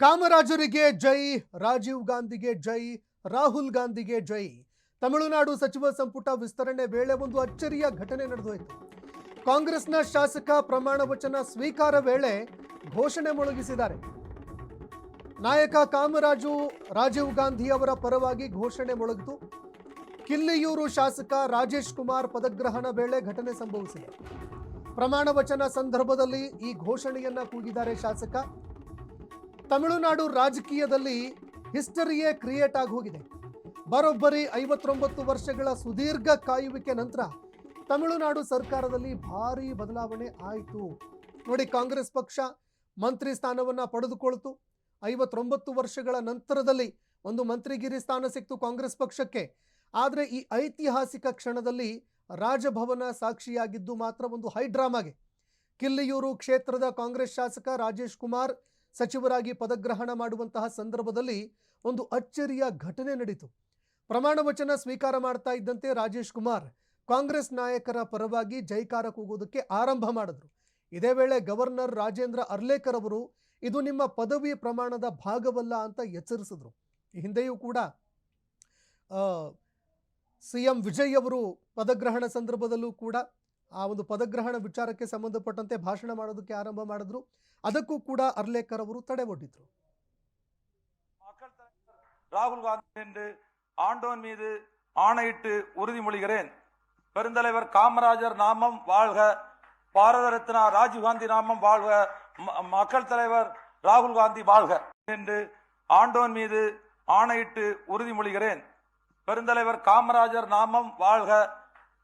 ಕಾಮರಾಜರಿಗೆ ಜೈ, ರಾಜೀವ್ ಗಾಂಧಿಗೆ ಜೈ, ರಾಹುಲ್ ಗಾಂಧಿಗೆ ಜೈ. ತಮಿಳುನಾಡು ಸಚಿವ ಸಂಪುಟ ವಿಸ್ತರಣೆ ವೇಳೆ ಒಂದು ಅಚ್ಚರಿಯ ಘಟನೆ ನಡೆದೋಯಿತು. ಕಾಂಗ್ರೆಸ್ನ ಶಾಸಕ ಪ್ರಮಾಣ ವಚನ ಸ್ವೀಕಾರ ವೇಳೆ ಘೋಷಣೆ ಮೊಳಗಿಸಿದ್ದಾರೆ. ನಾಯಕ ಕಾಮರಾಜು ರಾಜೀವ್ ಗಾಂಧಿ ಅವರ ಪರವಾಗಿ ಘೋಷಣೆ ಮೊಳಗಿತು. ಕಿಲ್ಲಿಯೂರು ಶಾಸಕ ರಾಜೇಶ್ ಕುಮಾರ್ ಪದಗ್ರಹಣ ವೇಳೆ ಘಟನೆ ಸಂಭವಿಸಿದೆ. ಪ್ರಮಾಣ ವಚನ ಸಂದರ್ಭದಲ್ಲಿ ಈ ಘೋಷಣೆಯನ್ನ ಕೂಗಿದ್ದಾರೆ ಶಾಸಕ. ತಮಿಳುನಾಡು ರಾಜಕೀಯದಲ್ಲಿ ಹಿಸ್ಟರಿಯೇ ಕ್ರಿಯೇಟ್ ಆಗಿ ಹೋಗಿದೆ. ಬರೋಬ್ಬರಿ 59 ವರ್ಷಗಳ ಸುದೀರ್ಘ ಕಾಯುವಿಕೆ ನಂತರ ತಮಿಳುನಾಡು ಸರ್ಕಾರದಲ್ಲಿ ಭಾರೀ ಬದಲಾವಣೆ ಆಯಿತು. ನೋಡಿ, ಕಾಂಗ್ರೆಸ್ ಪಕ್ಷ ಮಂತ್ರಿ ಸ್ಥಾನವನ್ನು ಪಡೆದುಕೊಳ್ತು. 59 ವರ್ಷಗಳ ನಂತರದಲ್ಲಿ ಒಂದು ಮಂತ್ರಿಗಿರಿ ಸ್ಥಾನ ಸಿಕ್ತು ಕಾಂಗ್ರೆಸ್ ಪಕ್ಷಕ್ಕೆ. ಆದರೆ ಈ ಐತಿಹಾಸಿಕ ಕ್ಷಣದಲ್ಲಿ ರಾಜಭವನ ಸಾಕ್ಷಿಯಾಗಿದ್ದು ಮಾತ್ರ ಒಂದು ಹೈಡ್ರಾಮಾಗೆ. ಕಿಲ್ಲಿಯೂರು ಕ್ಷೇತ್ರದ ಕಾಂಗ್ರೆಸ್ ಶಾಸಕ ರಾಜೇಶ್ ಕುಮಾರ್ ಸಚಿವರಾಗಿ ಪದಗ್ರಹಣ ಮಾಡುವಂತಹ ಸಂದರ್ಭದಲ್ಲಿ ಒಂದು ಅಚ್ಚರಿಯ ಘಟನೆ ನಡೀತು. ಪ್ರಮಾಣ ವಚನ ಸ್ವೀಕಾರ ಮಾಡ್ತಾ ಇದ್ದಂತೆ ರಾಜೇಶ್ ಕುಮಾರ್ ಕಾಂಗ್ರೆಸ್ ನಾಯಕರ ಪರವಾಗಿ ಜೈಕಾರ ಕೂಗೋದಕ್ಕೆ ಆರಂಭ ಮಾಡಿದ್ರು. ಇದೇ ವೇಳೆ ಗವರ್ನರ್ ರಾಜೇಂದ್ರ ಅರ್ಲೇಕರ್ ಅವರು ಇದು ನಿಮ್ಮ ಪದವಿ ಪ್ರಮಾಣದ ಭಾಗವಲ್ಲ ಅಂತ ಎಚ್ಚರಿಸಿದ್ರು. ಈ ಹಿಂದೆಯೂ ಕೂಡ ಸಿಎಂ ವಿಜಯ್ ಅವರು ಪದಗ್ರಹಣ ಸಂದರ್ಭದಲ್ಲೂ ಕೂಡ ಆ ಒಂದು ಪದಗ್ರಹಣ ವಿಚಾರಕ್ಕೆ ಸಂಬಂಧಪಟ್ಟಂತೆ ಭಾಷಣ ಮಾಡೋದಕ್ಕೆ ಆರಂಭ ಮಾಡಿದ್ರು. ಅದಕ್ಕೂ ಕೂಡ ಅರ್ಲೇಕರ್ ಅವರು ತಡೆ ಒಡ್ಡಿದ್ರು. ராகுல் காந்தி என்று ஆண்டோன் மீது ஆணையிட்டு உறுதிமொழிகிறேன். பெருந்தலைவர் காமராஜர் நாமம் வாழ்க, பாரத ரத்னா ராஜீவ் காந்தி நாமம் வாழ்க, மக்கள் தலைவர் ராகுல் காந்தி வாழ்க என்று ஆண்டோன் மீது ஆணையிட்டு உறுதிமொழிகிறேன். பெருந்தலைவர் காமராஜர் நாமம் வாழ்க,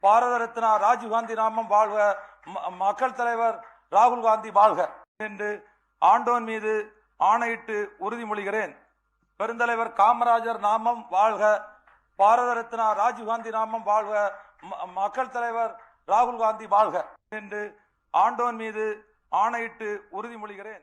பாரத ரத்னா ராஜீவ் காந்தி நாமம் வாழ்க, மக்கள் தலைவர் ராகுல் காந்தி வாழ்க என்று ஆண்டோன் மீது ஆணையிட்டு உறுதிமொழிகிறேன். பெருந்தலைவர் காமராஜர் நாமம் வாழ்க, பாரத ரத்னா ராஜீவ் காந்தி நாமம் வாழ்க, மக்கள் தலைவர் ராகுல் காந்தி வாழ்க என்று ஆண்டோன் மீது ஆணையிட்டு உறுதிமொழிகிறேன்.